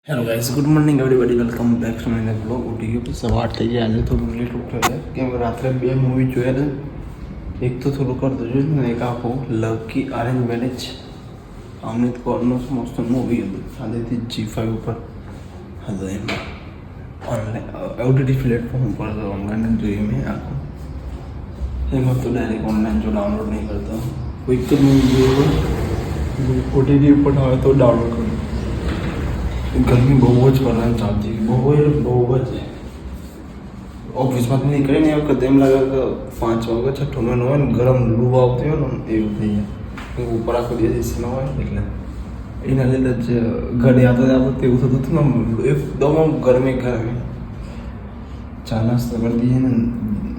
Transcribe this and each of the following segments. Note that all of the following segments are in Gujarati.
Hello guys, good morning everybody, welcome back to my blog. ઉઠી ગયો તો સવાર થઈ ગયા. આજે થોડું લેટ ઉઠ્યો છે કેમ કે રાત્રે 2 મૂવી જોયા હતા. એક તો થોડું કરતો જોયું ને, એક આખું લકી અરેન્જ મેરેજ અમિત કૌરનું મસ્ત મૂવી હતું. આજેથી G5 ઉપર હતો, એમાં ઓનલાઈન OTT પ્લેટફોર્મ ઉપર હતો. ઓનલાઈન જોઈએ મેં આખું. એમાં તો ડાયરેક્ટ ઓનલાઈન જો ડાઉનલોડ નહીં કરતો. કોઈક તો મૂવી જોયું OTT ઉપર હોય તો ડાઉનલોડ કરું. ગરમી બહુ જ પડવાની ચાલતી, બહુ જ. ઓફિસમાંથી નીકળીને એ વખત એમ લાગે કે 5 વાગે 6 મહિનો હોય ને ગરમ લૂ આવતી હોય ને એવું થઈ જાય. ઉપર આખો દિવસ એસીમાં હોય એટલે એના લીધે જ ઘરે આવતા તેવું થતું હતું ને, એકદમ ગરમી. ચા નાસ્તો કરી દઈએ ને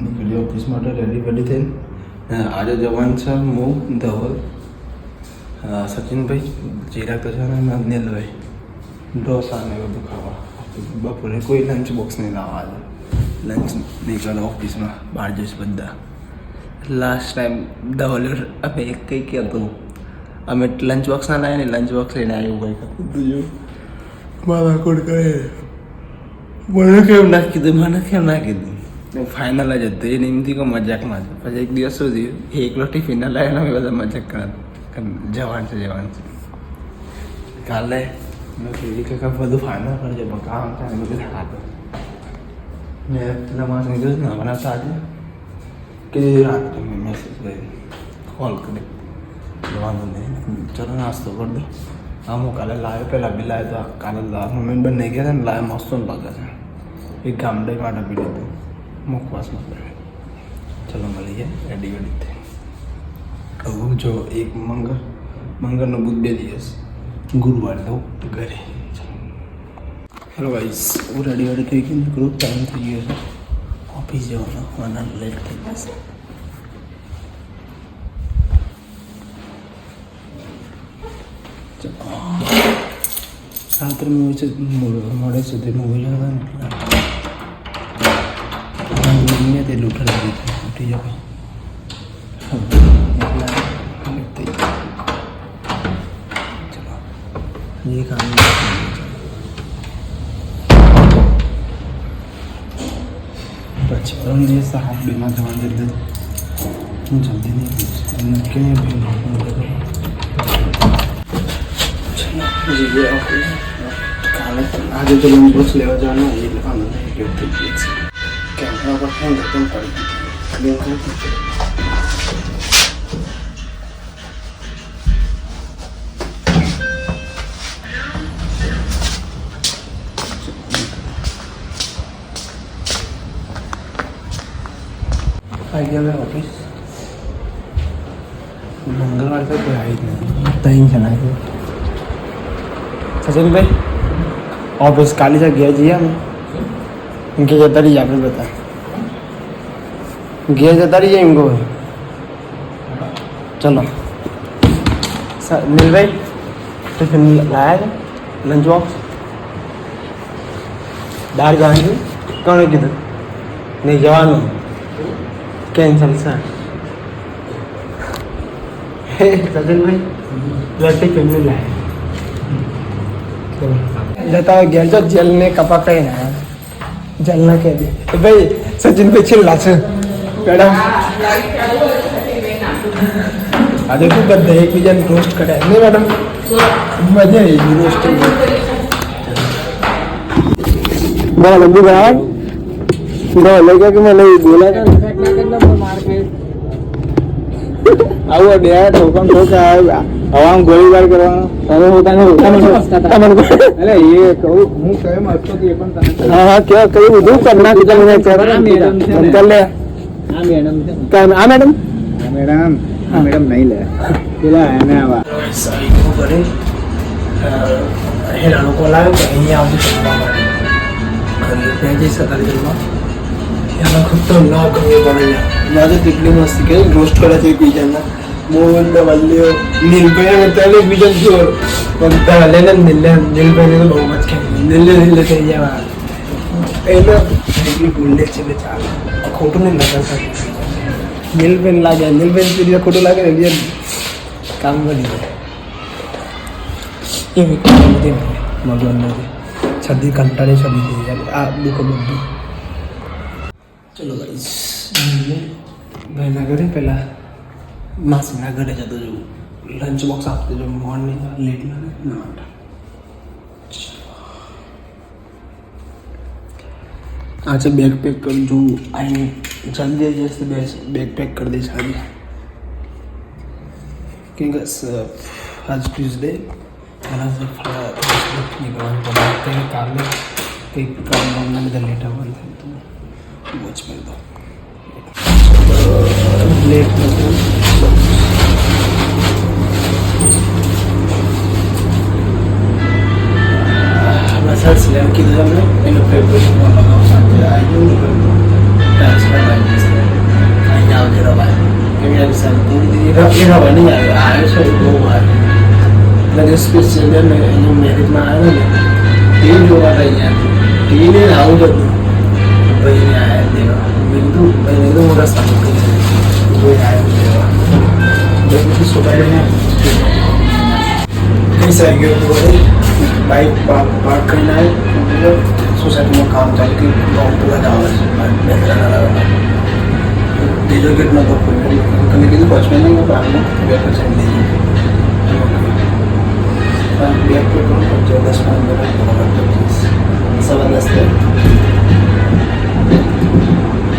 નીકળી ઓફિસ માટે રેડી થઈને. આજે જવાનું છે હું, ધવલ, સચિનભાઈ, ચિરાગ તો છે ને નીલભાઈ, ઢોસા ને બધું ખાવા. બપોરે કોઈ લંચ બોક્સ નહીં લાવવા. આજે લંચ નહીં કરે ઓફિસમાં, બહાર જઈશ બધા. લાસ્ટ ટાઈમ ધવલ અમે કંઈક હતું, અમે લંચ બોક્સ ના લાવ્યા ને લંચ બોક્સ લઈને આવ્યું કંઈક હતું. મારા કોડ કહે મને કેમ ના કીધું ફાઇનલ જ હતું. એને એમથી કોઈ મજાકમાં જ. પછી એક દિવસ સુધી એકલો ટિફિન ના લાવ્યા અમે બધા મજાક કરતા, જવાનું છે. કાલે બધું ફાઇનલ કરજે, કામ થાય બધું સારું. મેં પેલા માણસ કીધું ને મને આજે કે રાત્રે મેં મેસેજ કરી, કોલ કરી, વાંધો નહીં ચલો નાસ્તો કરી દો. હું કાલે લાવ્યો, પહેલાં બી લાવ્યો તો કાલે મમ્મી બંને ગયા હતા ને લાવ્યો, મસ્ત લાગે છે. એક ગામડે માટે પી લીધું મુખવાસમાં. ચલો મળીએ રેડી થઈ. જો એક મંગળનો બુધ 2 દિવસ, ગુરુવાર તો ઘરે. હેલો ગાઈસ, હું રેડી થઈ ગઈ. ગ્રુપ ટાઈમ થઈ ગયો છે ઓફિસ જવાનો, મને લેટ થઈ જશે. રાત્રે મોડે સુધી મૂવી જોવા ને તે લૂંટાડી ઉઠી જાય. ये काम પછી પરમ દિવસે હાફ ડેમાં જવા દીધું. હું જલ્દી નહીં ક્યાંય બી કાલે આજે તો લંચ બોક્સ લેવા જવાનું એટલે વાંધો નહીં. લેટ થઈ ગઈ છે. કેમેરા પર ફોન ખતમ કરી દીધું. आई गया मैं ऑफिस. मंगलवार तक कोई आई नहीं. तहीं चला गया सचिन भाई ऑफिस काली से गया जी हम इनके जता रही आपने बता गया जता रही है इनको. चलो नील भाई टिफिन लाया है, लंच बॉक्स दाल जाएंगे कौन किधर नहीं जवान कैंसल सर. सचिन भाई वैसे फिल्म लाए जता गया जो जेल ने कपा कहीं ना जल ना कह दे भाई. सचिन भाई चिल्ला से मैडम अरे तू कर दे एक बीजा रोस्ट करे नहीं मैडम, मजा आएगी रोस्ट बड़ा लंबी बात लगा कि मैंने बोला था આવું બે ઠોકમ ઠોક હવામાં ગોળીબાર કરવાનો તમે પોતાને એટલે એ કહું હું કેમ હતો કે પણ તને હા કયો કઈ બધું કરના કીધું મને ચાલ લે. આ મેડમ નહીં લે પેલા એને આવા સાઈકો કરે હેરાનો કોલ આવ્યો કે અહીંયા આવું કરવા માટે ઘરે ત્યાં જઈ સતારી જવા એના ખતરનાક ગમે પડે. મારે કેટલી મસ્તી કરી રોસ્ટ કરે છે એકબીજાના. મોહન વલ્લ્યો નીલભાઈ બતાવે એકબીજા જોર બધા લેને નીલભાઈને તો બહુ મત ખેલી નીલે થઈ જવા એટલે એટલી બોલે છે કે ચાલે ખોટું નહીં લગાડતા. નીલબેન લાગે નીલબેન પીડી ખોટું લાગે ને કામ કરી જાય એવી બધી ભગવાન નથી. શરદી કંટાળે શરદી થઈ જાય આ દુઃખ બધું. ચલો ગાઈસ ભાઈના ઘરે પહેલાં માસીના ઘરે જતો જવું, લંચ બોક્સ આપતો જવું મોર્નિંગ લેટ ના માટે. આજે બેગ પેક કરું છું, આઈને જલ્દી જશે બેગ પેક કરી દઈશ આજે, કેમ કે આજ ટ્યુઝડે અને નીકળવાનું પડે, કાલે કંઈક કામના લીધે લેટ આવવાનું થાય તો વોચ કરી દો લેટ નથી. બસ એમ કીધું તમને એનું પ્રેપરેશન લગાવો સાથે આવી ગયું ટ્રાન્સફર આવી જશે અહીંયા આવજે રવાય કેમ યાર એ રવા નહીં આવ્યો છે બહુ વાર એટલે જે સ્પેશિયલ અહીંયા મેરેજમાં આવ્યો ને ટીવી જોવા અહીંયા ટીવીને આવું જ હતું ભાઈને આવ્યા દેવા બિલકુલ ભાઈને તો મોટા સ્થાન કરી કોઈ આવ્યો દેવા પછી સોસાયટીમાં કઈ સાઈ ગયો હતું બધે બાઇક પાર્ક કરીને આવ્યો સોસાયટીમાં કામ ચાલુ કે બહુ બધા આવે છે બે ત્રણ આવે બીજો ગેટ નતો તમે કીધું પહોંચવા નહીં પાર્કમાં બે પછી લઈ ગયો બે પેટ્રોલ 10 સવા 10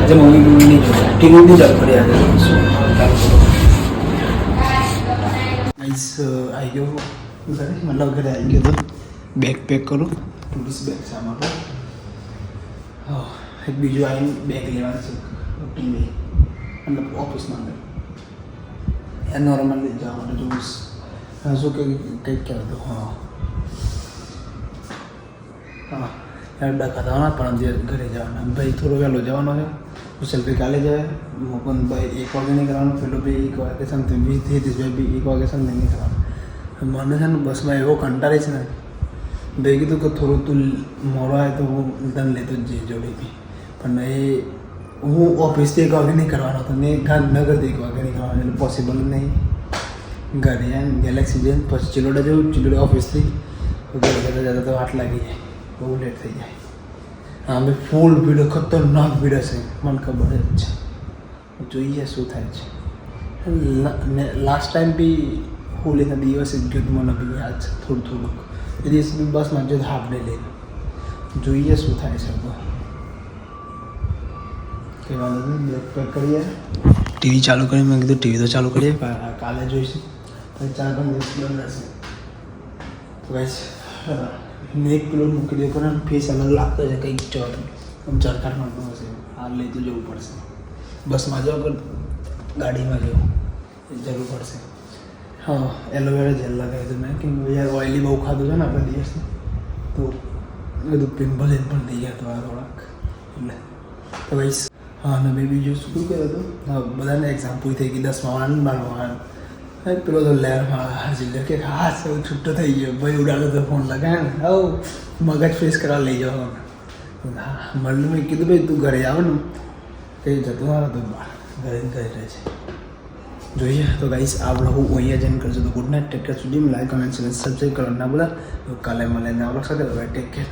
આજે મમ્મી નહીં જોયા ટીવીથી ચાલુ કરી આજે ચાલુ કરો આઈસ આવી ગયો ઘરે મતલબ ઘરે આવી ગયો તો બેગ પેક કરું ટુરિસ્ટ બેગ છે આમાં પર એક બીજું આવીને બેગ લેવાનું છે ટીવી મતલબ ઓફિસ માટે એ નોર્મલ લઈ જવા માટે જોઈશ શું કંઈક કહેતો હા યાર ખાતાના પણ જે ઘરે જવાના ભાઈ થોડો વહેલો જવાનો છે કુશલભાઈ કાલે જાય મુકુંદભાઈ 1 વાગે નહીં કરવાનું પેલો ભાઈ 1 વાગે સમથિંગ 20-30 ભાઈ 1 વાગે સમથિંગ નહીં કરવાનું. મને છે ને બસમાં એવો કંટાળે છે ને ભાઈ કીધું કે થોડું તું મોડો આવે તો હું તને લેતો જ જઈ જોડેથી પણ એ હું ઓફિસથી 1 વાગે નહીં કરવાનો હતો ને ગાંધીનગરથી 1 વાગે નહીં કરવાનો એટલે પોસિબલ નહીં. ઘરે જાય ગેલેક્સી જઈને પછી ચિલોડા જવું ચિલોડા ઓફિસથી ઘરે જતા તો 8 લાગી જાય બહુ લેટ થઈ જાય. હા અમે ફૂલ ભીડ ખતરનાક ભીડ હશે મને ખબર જ છે જોઈએ શું થાય છે. લાસ્ટ ટાઈમ બી હોળીના દિવસે જ ગયું મને બી યાદ છે થોડુંક એ દિવસ બી બસમાં જો હાફ ડે લઈને જોઈએ શું થાય છે. તો કહેવાનું બેગ પેક કરીએ ટીવી ચાલુ કરી મેં કીધું ટીવી તો ચાલુ કરીએ કાલે જોઈશું 4-5 દિવસ બંધ રહેશે તો ગાઈસ ને 1 કિલો મૂકી દે પણ ફેસ અલગ લાગતો છે કંઈક ચરકાર મળતો હશે હાલ લઈ તો જવું પડશે બસમાં જાઓ કે ગાડીમાં જાઓ જરૂર પડશે. હા એલોવેરા જેલ લગાવી દઉં મેં કેમ યાર ઓઇલી બહુ ખાધું છે ને આપણા દિવસનું તો બધું પિમ્પલ પણ થઈ ગયા તો આ થોડાક એટલે તો ભાઈ હા અને મેં બીજું શું કર્યું હતું બધાને એક્ઝામ પૂરી થઈ ગઈ 10મા વાળાને 12મા વાળાને પેલો તો લેરમાં હાજી કે હા સૌ છૂટો થઈ ગયો ભાઈ ઉડાડો તો ફોન લગાવે ને આવું મગજ ફ્રેશ કરવા લઈ જાઓ હા મળ્યું મેં કીધું ભાઈ તું ઘરે આવો ને કંઈ જતું મારો તો ઘરે રહે છે જોઈએ. તો ગાઈસ આ બ્લોગ હું અહીંયા જઈને કરજો તો ગુડ નાઇટ ટેક કેર સુધી લાઈક કમેન્ટ સબસ્ક્રાઈબ કરવાનું ના ભૂલા કાલે મળે નવા બ્લોગ સાથે ટેક કેર.